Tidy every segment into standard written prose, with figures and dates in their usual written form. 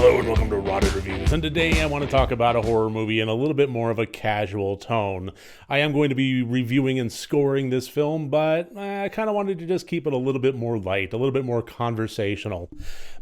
Hello and welcome to Rotted Reviews, and today I want to talk about a horror movie in a little bit more of a casual tone. I am going to be reviewing and scoring this film, but I kind of wanted to just keep it a little bit more light, a little bit more conversational.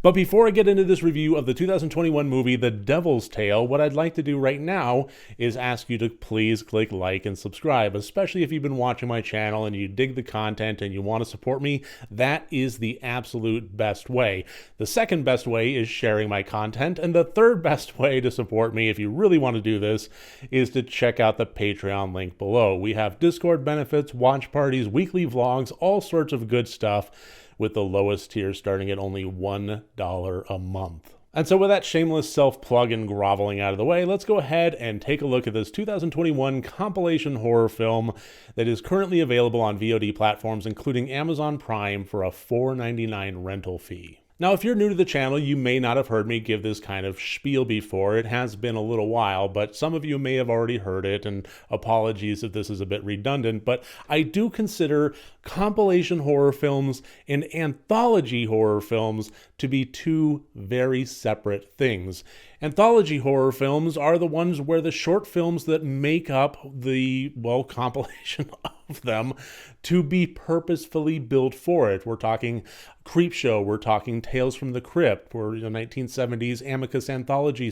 But before I get into this review of the 2021 movie The Devil's Tale, what I'd like to do right now is ask you to please click like and subscribe, especially if you've been watching my channel and you dig the content and you want to support me. That is the absolute best way. The second best way is sharing my content, and the third best way to support me, if you really want to do this, is to check out the Patreon link below. We have Discord benefits, watch parties, weekly vlogs, all sorts of good stuff, with the lowest tier starting at only $1 a month. And so with that shameless self-plug and groveling out of the way, let's go ahead and take a look at this 2021 compilation horror film that is currently available on VOD platforms, including Amazon Prime, for a $4.99 rental fee. Now, if you're new to the channel, you may not have heard me give this kind of spiel before. It has been a little while, but some of you may have already heard it, and apologies if this is a bit redundant, but I do consider compilation horror films and anthology horror films to be two very separate things. Anthology horror films are the ones where the short films that make up the, well, compilation of them to be purposefully built for it. We're talking Creepshow, we're talking Tales from the Crypt, or 1970s Amicus anthology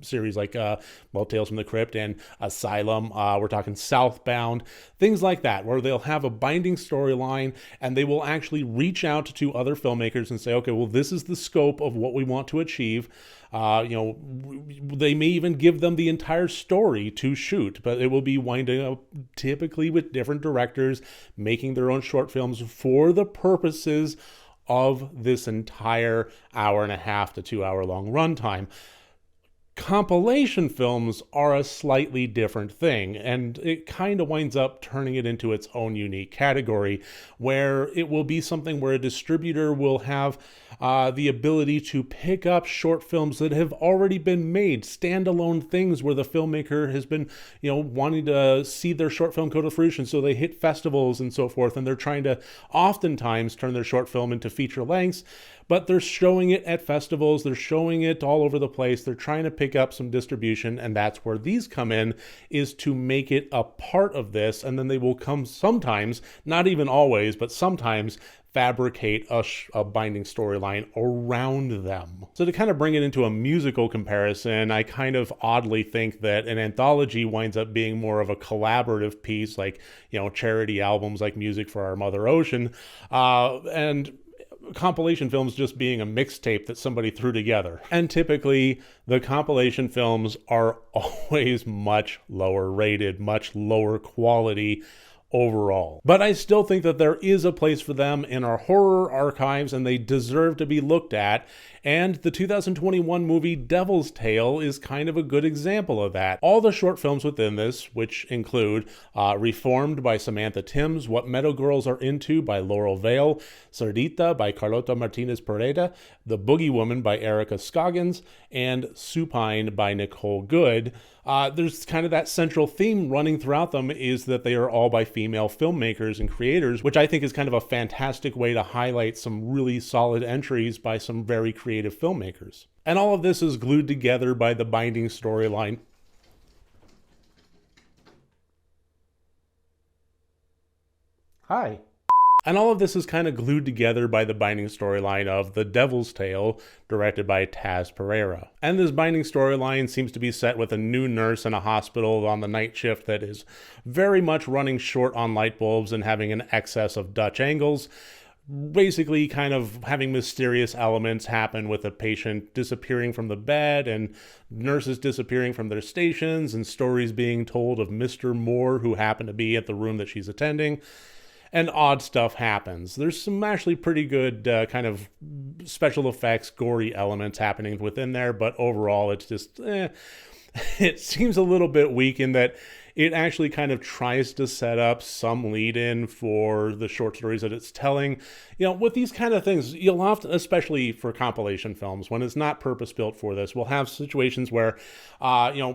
series like, Tales from the Crypt and Asylum. We're talking Southbound, things like that, where they'll have a binding storyline and they will actually reach out to other filmmakers and say, okay, well, this is the scope of what we want to achieve. They may even give them the entire story to shoot, but it will be winding up typically with different directors making their own short films for the purposes of this entire hour-and-a-half to 2-hour long runtime. Compilation films are a slightly different thing, and it kind of winds up turning it into its own unique category, where it will be something where a distributor will have the ability to pick up short films that have already been made, standalone things where the filmmaker has been, wanting to see their short film go to fruition, so they hit festivals and so forth, and they're trying to oftentimes turn their short film into feature lengths, but they're showing it at festivals, they're showing it all over the place, they're trying to pick up some distribution, and that's where these come in, is to make it a part of this, and then they will come sometimes, not even always, but sometimes, fabricate a binding storyline around them. So to kind of bring it into a musical comparison, I kind of oddly think that an anthology winds up being more of a collaborative piece, like, charity albums like Music for Our Mother Ocean, and compilation films just being a mixtape that somebody threw together. And typically, the compilation films are always much lower rated, much lower quality overall. But I still think that there is a place for them in our horror archives, and they deserve to be looked at. And the 2021 movie Devil's Tale is kind of a good example of that. All the short films within this, which include Reformed by Samantha Timms, What Meadow Girls Are Into by Laurel Vale, Cerdita by Carlota Martinez Pereda, The Boogie Woman by Erica Scoggins, and Supine by Nicole Good. There's kind of that central theme running throughout them, is that they are all by female filmmakers and creators, which I think is kind of a fantastic way to highlight some really solid entries by some very creative filmmakers. And all of this is glued together by the binding storyline. Hi. And all of this is kind of glued together by the binding storyline of The Devil's Tale, directed by Taz Pereira. And this binding storyline seems to be set with a new nurse in a hospital on the night shift that is very much running short on light bulbs and having an excess of Dutch angles. Basically kind of having mysterious elements happen with a patient disappearing from the bed and nurses disappearing from their stations and stories being told of Mr. Moore who happened to be at the room that she's attending. And odd stuff happens. There's some actually pretty good kind of special effects, gory elements happening within there, but overall it's just, it seems a little bit weak in that it actually kind of tries to set up some lead in for the short stories that it's telling. With these kind of things, you'll often, especially for compilation films, when it's not purpose built for this, we'll have situations where,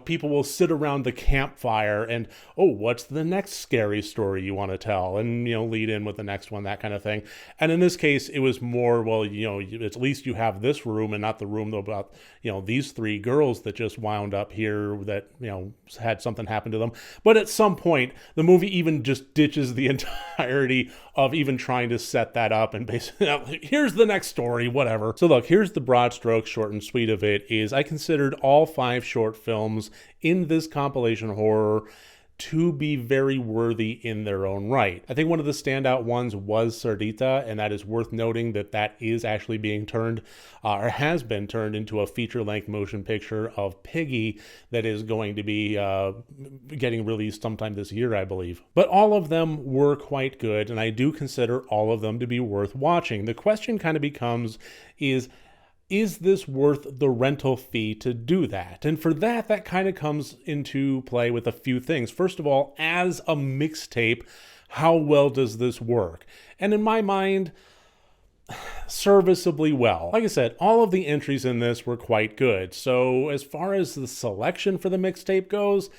people will sit around the campfire and, oh, what's the next scary story you want to tell? And, lead in with the next one, that kind of thing. And in this case, it was more, well, at least you have this room and not the room about, these three girls that just wound up here that, had something happen to them. But at some point, the movie even just ditches the entirety of even trying to set that up and basically, here's the next story, whatever. So look, here's the broad strokes, short and sweet of it, is I considered all 5 short films in this compilation horror to be very worthy in their own right. I think one of the standout ones was Cerdita, and that is worth noting that is actually being turned, or has been turned into a feature-length motion picture of Piggy that is going to be getting released sometime this year, I believe. But all of them were quite good, and I do consider all of them to be worth watching. The question kind of becomes, is this worth the rental fee to do that? And for that kind of comes into play with a few things. First of all, as a mixtape, how well does this work? And in my mind, serviceably well. Like I said, all of the entries in this were quite good. So as far as the selection for the mixtape goes,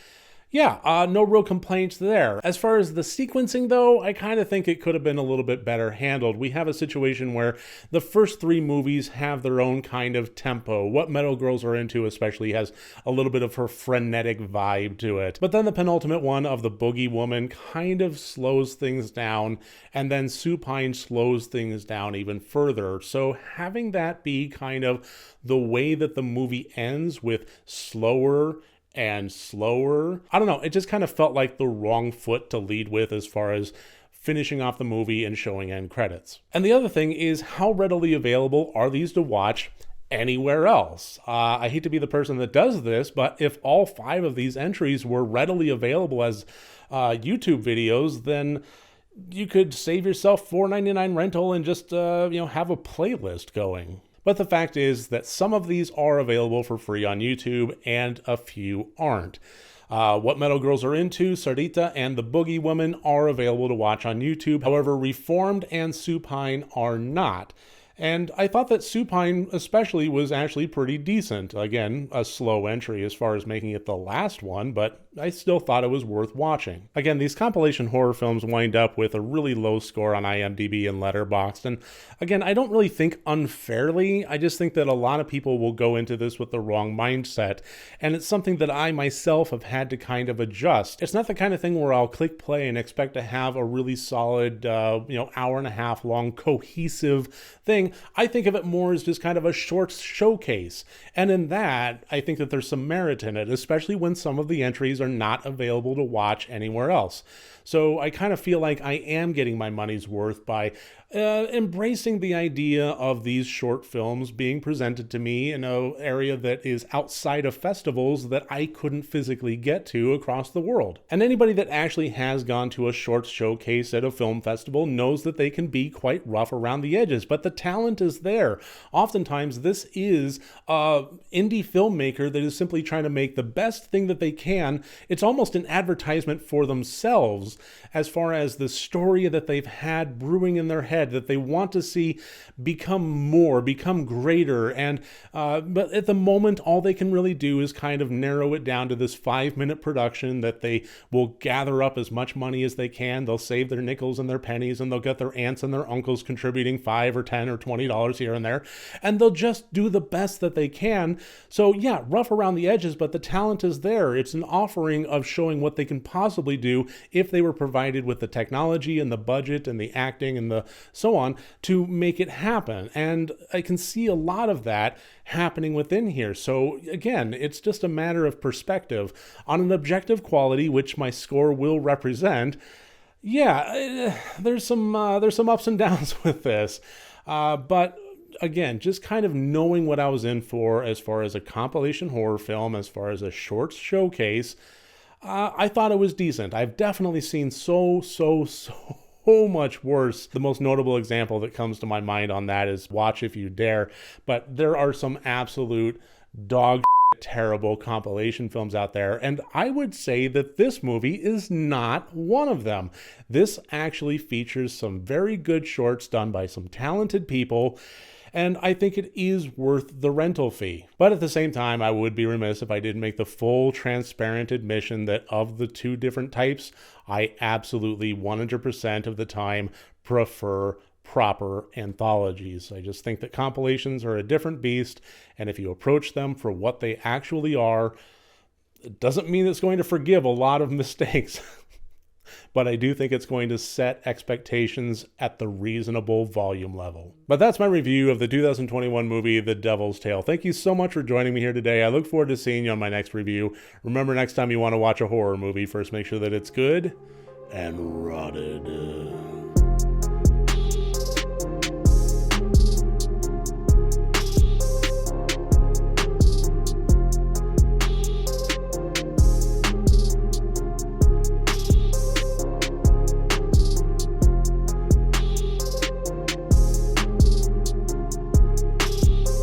no real complaints there. As far as the sequencing, though, I kind of think it could have been a little bit better handled. We have a situation where the first 3 movies have their own kind of tempo. What Metal Girls Are Into especially has a little bit of her frenetic vibe to it. But then the penultimate one of The Boogie Woman kind of slows things down, and then Supine slows things down even further. So having that be kind of the way that the movie ends, with slower and slower, I don't know, it just kind of felt like the wrong foot to lead with as far as finishing off the movie and showing end credits. And the other thing is, how readily available are these to watch anywhere else? I hate to be the person that does this, but if all 5 of these entries were readily available as YouTube videos, then you could save yourself $4.99 rental and just have a playlist going. But the fact is that some of these are available for free on YouTube and a few aren't. What Metal Girls Are Into, Cerdita, and The Boogie Woman are available to watch on YouTube. However, Reformed and Supine are not. And I thought that Supine especially was actually pretty decent. Again, a slow entry as far as making it the last one, but I still thought it was worth watching. Again, these compilation horror films wind up with a really low score on IMDb and Letterboxd, and again, I don't really think unfairly. I just think that a lot of people will go into this with the wrong mindset, and it's something that I myself have had to kind of adjust. It's not the kind of thing where I'll click play and expect to have a really solid, hour and a half long cohesive thing. I think of it more as just kind of a short showcase, and in that, I think that there's some merit in it, especially when some of the entries are not available to watch anywhere else. So I kind of feel like I am getting my money's worth by embracing the idea of these short films being presented to me in an area that is outside of festivals that I couldn't physically get to across the world. And anybody that actually has gone to a short showcase at a film festival knows that they can be quite rough around the edges, but the talent is there. Oftentimes, this is an indie filmmaker that is simply trying to make the best thing that they can. It's almost an advertisement for themselves as far as the story that they've had brewing in their head that they want to see become greater. And but at the moment, all they can really do is kind of narrow it down to this 5-minute production that they will gather up as much money as they can. They'll save their nickels and their pennies, and they'll get their aunts and their uncles contributing $5 or $10 or $20 here and there, and they'll just do the best that they can. So yeah, rough around the edges, but the talent is there. It's an offering of showing what they can possibly do if they were provided with the technology and the budget and the acting and the so on to make it happen. And I can see a lot of that happening within here. So again, it's just a matter of perspective. On an objective quality, which my score will represent, there's some ups and downs with this. But again, just kind of knowing what I was in for as far as a compilation horror film, as far as a short showcase, I thought it was decent. I've definitely seen so much worse. The most notable example that comes to my mind on that is Watch If You Dare, but there are some absolute dog terrible compilation films out there, and I would say that this movie is not one of them. This actually features some very good shorts done by some talented people, and I think it is worth the rental fee. But at the same time, I would be remiss if I didn't make the full transparent admission that of the two different types, I absolutely 100% of the time prefer proper anthologies. I just think that compilations are a different beast, and if you approach them for what they actually are, it doesn't mean it's going to forgive a lot of mistakes. But I do think it's going to set expectations at the reasonable volume level. But that's my review of the 2021 movie, The Devil's Tale. Thank you so much for joining me here today. I look forward to seeing you on my next review. Remember, next time you want to watch a horror movie, first make sure that it's good and rotted.